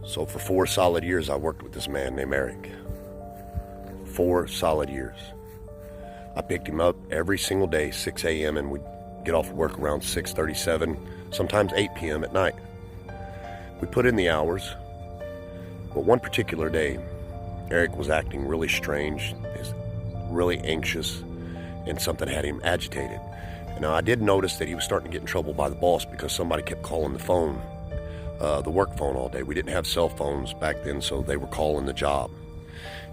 So for 4 solid years, I worked with this man named Eric. 4 solid years. I picked him up every single day, 6 a.m., and we'd get off work around 6:37, sometimes 8 p.m. at night. We put in the hours, but one particular day, Eric was acting really strange, really anxious, and something had him agitated. And now I did notice that he was starting to get in trouble by the boss because somebody kept calling the phone, the work phone all day. We didn't have cell phones back then, so they were calling the job.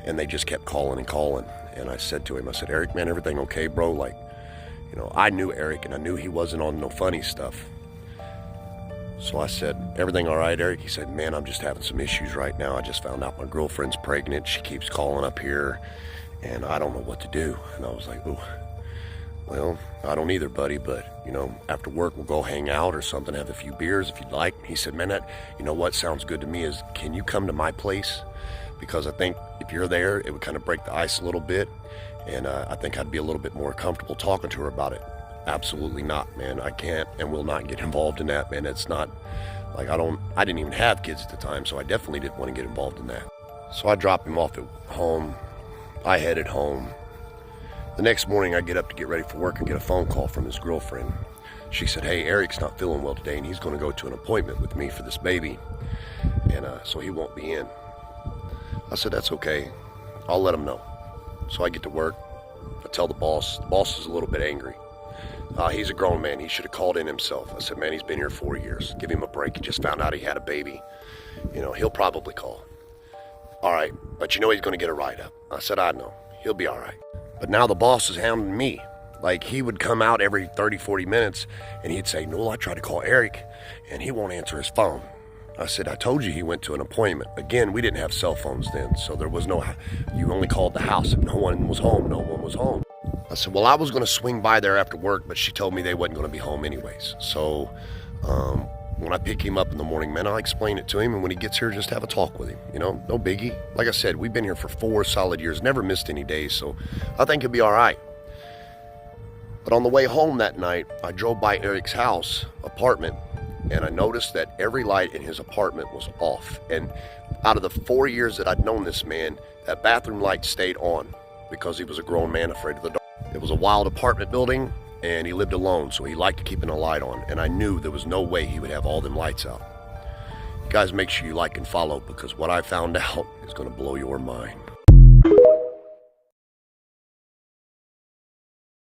And they just kept calling and calling. And I said to him, I said, Eric, man, everything okay, bro? Like, you know, I knew Eric and I knew he wasn't on no funny stuff. So I said, everything all right, Eric? He said, man, I'm just having some issues right now. I just found out my girlfriend's pregnant. She keeps calling up here and I don't know what to do. And I was like, oh, well, I don't either, buddy, but, you know, after work, we'll go hang out or something, have a few beers if you'd like. He said, man, you know what sounds good to me is, can you come to my place? Because I think if you're there, it would kind of break the ice a little bit. And I think I'd be a little bit more comfortable talking to her about it. Absolutely not, man. I can't and will not get involved in that, man. It's not, like, I didn't even have kids at the time, so I definitely didn't want to get involved in that. So I dropped him off at home. I headed home. The next morning, I get up to get ready for work and get a phone call from his girlfriend. She said, hey, Eric's not feeling well today, and he's going to go to an appointment with me for this baby, and so he won't be in. I said, that's okay. I'll let him know. So I get to work. I tell the boss. The boss is a little bit angry. He's a grown man. He should have called in himself. I said, man, he's been here 4 years. Give him a break. He just found out he had a baby. You know, he'll probably call. All right, but you know he's going to get a write-up. I said, I know. He'll be all right. But now the boss is hounding me. Like, he would come out every 30, 40 minutes, and he'd say, Noel, I tried to call Eric, and he won't answer his phone. I said, I told you he went to an appointment. Again, we didn't have cell phones then, so there was no, you only called the house. If no one was home, no one was home. I said, well, I was going to swing by there after work, but she told me they wasn't going to be home anyways. So when I pick him up in the morning, man, I'll explain it to him, and when he gets here, just have a talk with him. You know, no biggie. Like I said, we've been here for 4 solid years, never missed any days, so I think he'll be all right. But on the way home that night, I drove by Eric's house, apartment, and I noticed that every light in his apartment was off. And out of the 4 years that I'd known this man, that bathroom light stayed on because he was a grown man afraid of the dark. It was a wild apartment building, and he lived alone, so he liked keeping a light on. And I knew there was no way he would have all them lights out. You guys make sure you like and follow, because what I found out is going to blow your mind.